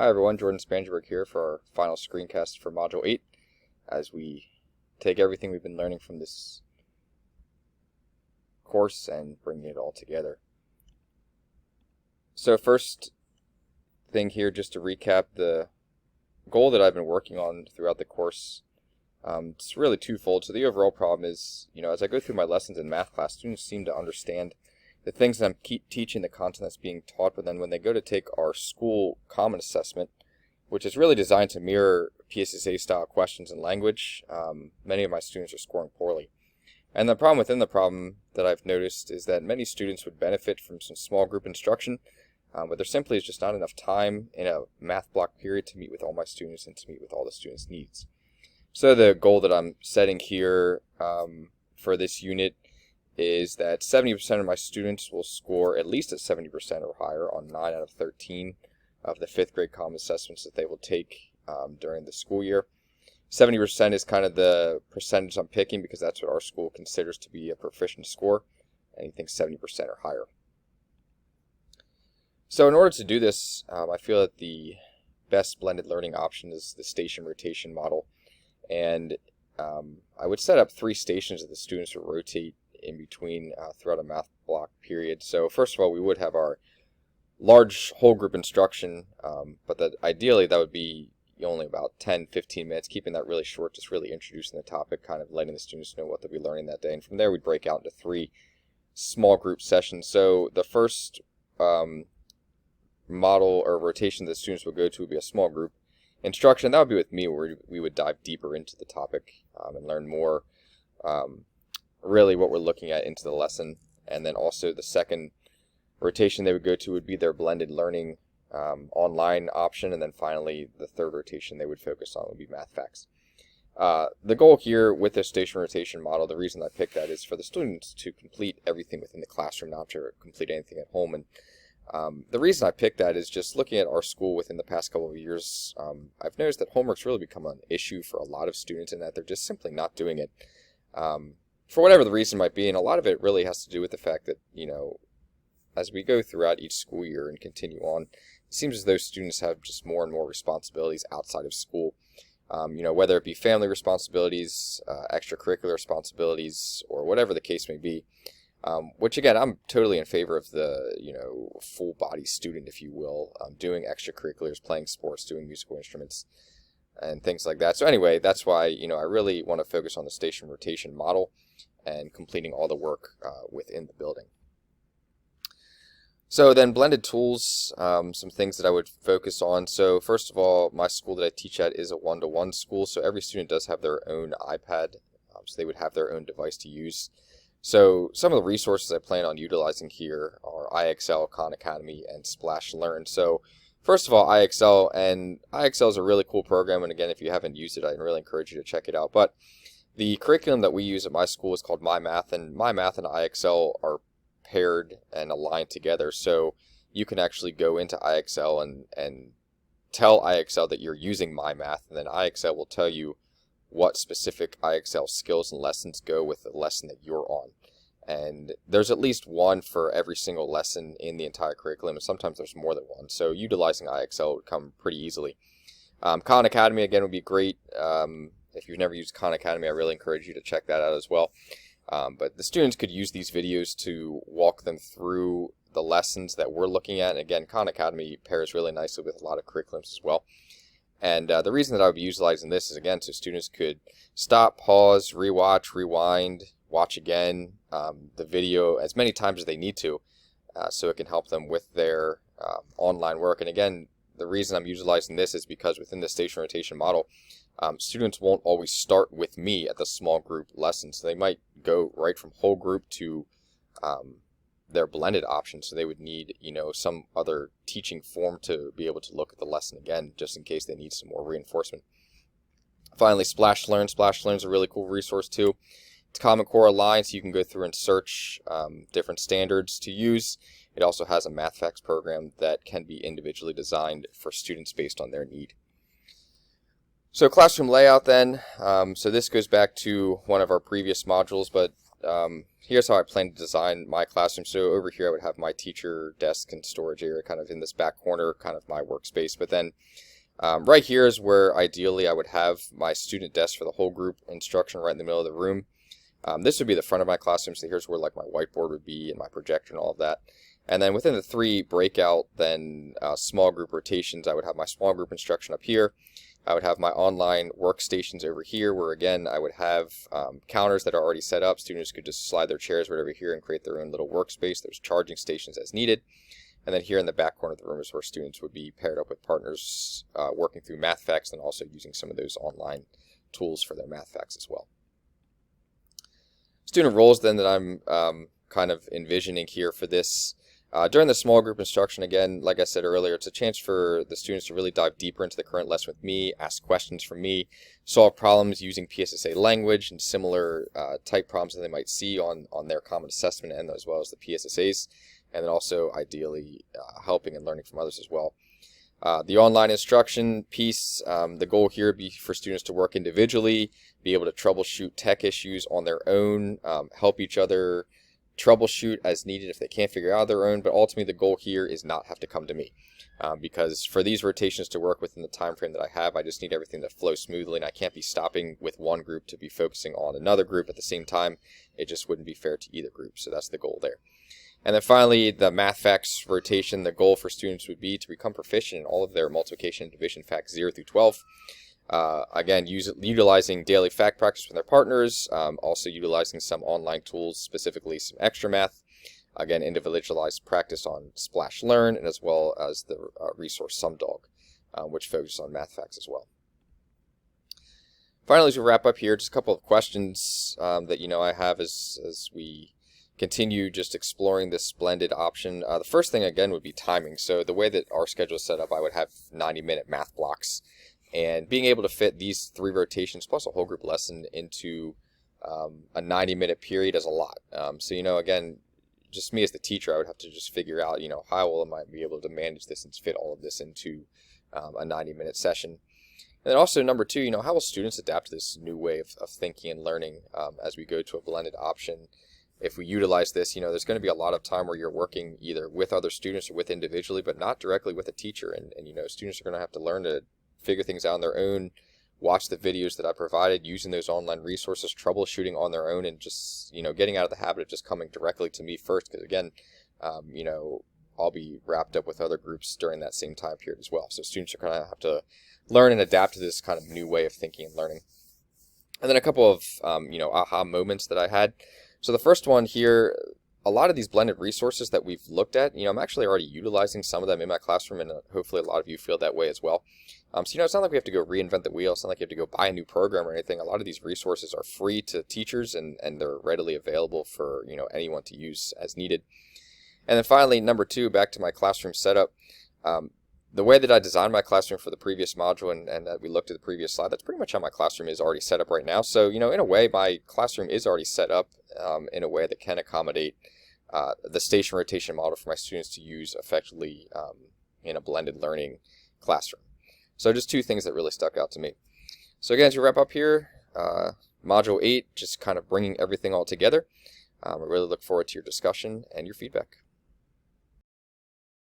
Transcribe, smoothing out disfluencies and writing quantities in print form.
Hi everyone, Jordan Spangenburg here for our final screencast for Module 8 as we take everything we've been learning from this course and bring it all together. So first thing here, just to recap the goal that I've been working on throughout the course. It's really twofold. So the overall problem is, as I go through my lessons in math class, students seem to understand the things that I'm teaching, the content that's being taught, but then when they go to take our school common assessment, which is really designed to mirror PSSA style questions in language, many of my students are scoring poorly. And the problem within the problem that I've noticed is that many students would benefit from some small group instruction, but there simply is just not enough time in a math block period to meet with all my students and to meet with all the students' needs. So the goal that I'm setting here for this unit is that 70% of my students will score at least at 70% or higher on 9 out of 13 of the 5th grade common assessments that they will take during the school year. 70% is kind of the percentage I'm picking because that's what our school considers to be a proficient score. Anything 70% or higher. So in order to do this, I feel that the best blended learning option is the station rotation model. And I would set up 3 stations that the students would rotate in between throughout a math block period. So first of all, we would have our large whole group instruction, but ideally that would be only about 10-15 minutes, keeping that really short, just really introducing the topic, kind of letting the students know what they'll be learning that day. And from there, we'd break out into 3 small group sessions. So the first model or rotation that students would go to would be a small group instruction. That would be with me, where we would dive deeper into the topic and learn more really what we're looking at into the lesson. And then also the second rotation they would go to would be their blended learning online option. And then finally, the third rotation they would focus on would be math facts. The goal here with the station rotation model, the reason I picked that is for the students to complete everything within the classroom, not to complete anything at home. And the reason I picked that is just looking at our school within the past couple of years, I've noticed that homework's really become an issue for a lot of students and that they're just simply not doing it. For whatever the reason might be, and a lot of it really has to do with the fact that, as we go throughout each school year and continue on, it seems as though students have just more and more responsibilities outside of school. Whether it be family responsibilities, extracurricular responsibilities, or whatever the case may be. Which again, I'm totally in favor of the, full body student, if you will, doing extracurriculars, playing sports, doing musical instruments, and things like that. So anyway, that's why, I really want to focus on the station rotation model and completing all the work within the building. So then blended tools, some things that I would focus on. So first of all, my school that I teach at is a one-to-one school, so every student does have their own iPad, so they would have their own device to use. So some of the resources I plan on utilizing here are IXL, Khan Academy, and Splash Learn. So first of all, IXL is a really cool program, and again, if you haven't used it, I really encourage you to check it out. But the curriculum that we use at my school is called MyMath, and MyMath and IXL are paired and aligned together. So you can actually go into IXL and tell IXL that you're using MyMath, and then IXL will tell you what specific IXL skills and lessons go with the lesson that you're on. And there's at least one for every single lesson in the entire curriculum, and sometimes there's more than one. So utilizing IXL would come pretty easily. Khan Academy, again, would be great. If you've never used Khan Academy, I really encourage you to check that out as well. But the students could use these videos to walk them through the lessons that we're looking at. And again, Khan Academy pairs really nicely with a lot of curriculums as well. And the reason that I would be utilizing this is, again, so students could stop, pause, rewatch, rewind, watch again the video as many times as they need to, so it can help them with their online work. And again, the reason I'm utilizing this is because within the station rotation model, students won't always start with me at the small group lesson. So they might go right from whole group to their blended option. So they would need, some other teaching form to be able to look at the lesson again, just in case they need some more reinforcement. Finally, Splash Learn. Splash Learn is a really cool resource too. It's Common Core aligned, so you can go through and search different standards to use. It also has a math facts program that can be individually designed for students based on their need. So classroom layout then. So this goes back to one of our previous modules, but here's how I plan to design my classroom. So over here I would have my teacher desk and storage area kind of in this back corner, kind of my workspace. But then right here is where ideally I would have my student desk for the whole group instruction right in the middle of the room. This would be the front of my classroom, so here's where like my whiteboard would be and my projector and all of that. And then within the 3 breakout, then small group rotations, I would have my small group instruction up here. I would have my online workstations over here, where again I would have counters that are already set up. Students could just slide their chairs right over here and create their own little workspace. There's charging stations as needed. And then here in the back corner of the room is where students would be paired up with partners working through math facts and also using some of those online tools for their math facts as well. Student roles then that I'm kind of envisioning here for this. During the small group instruction, again, like I said earlier, it's a chance for the students to really dive deeper into the current lesson with me, ask questions from me, solve problems using PSSA language and similar type problems that they might see on their common assessment and as well as the PSSAs, and then also ideally helping and learning from others as well. The online instruction piece, the goal here would be for students to work individually, be able to troubleshoot tech issues on their own, help each other troubleshoot as needed if they can't figure out their own, but ultimately the goal here is not have to come to me, because for these rotations to work within the time frame that I have, I just need everything to flow smoothly, and I can't be stopping with one group to be focusing on another group at the same time. It just wouldn't be fair to either group, so that's the goal there. And then finally, the math facts rotation, the goal for students would be to become proficient in all of their multiplication and division facts 0 through 12. Again, utilizing daily fact practice with their partners, also utilizing some online tools, specifically some extra math. Again, individualized practice on Splash Learn, and as well as the resource SumDog, which focuses on math facts as well. Finally, as we wrap up here, just a couple of questions that I have as we continue just exploring this blended option. The first thing again would be timing. So the way that our schedule is set up, I would have 90-minute math blocks. And being able to fit these 3 rotations plus a whole group lesson into a 90-minute period is a lot. So, again, just me as the teacher, I would have to just figure out, how will I be able to manage this and fit all of this into a 90-minute session. And then also, number 2, how will students adapt to this new way of thinking and learning as we go to a blended option? If we utilize this, there's going to be a lot of time where you're working either with other students or with individually, but not directly with a teacher. And students are going to have to learn to figure things out on their own, watch the videos that I provided, using those online resources, troubleshooting on their own, and just, getting out of the habit of just coming directly to me first. Because again, I'll be wrapped up with other groups during that same time period as well. So students are going to have to learn and adapt to this kind of new way of thinking and learning. And then a couple of, aha moments that I had. So the first one here, a lot of these blended resources that we've looked at, I'm actually already utilizing some of them in my classroom, and hopefully a lot of you feel that way as well. So, it's not like we have to go reinvent the wheel. It's not like you have to go buy a new program or anything. A lot of these resources are free to teachers, and they're readily available for, anyone to use as needed. And then finally, number 2, back to my classroom setup. The way that I designed my classroom for the previous module and that we looked at the previous slide, that's pretty much how my classroom is already set up right now. So, in a way, my classroom is already set up in a way that can accommodate the station rotation model for my students to use effectively in a blended learning classroom. So just 2 things that really stuck out to me. So again, as we wrap up here, Module 8, just kind of bringing everything all together. I really look forward to your discussion and your feedback.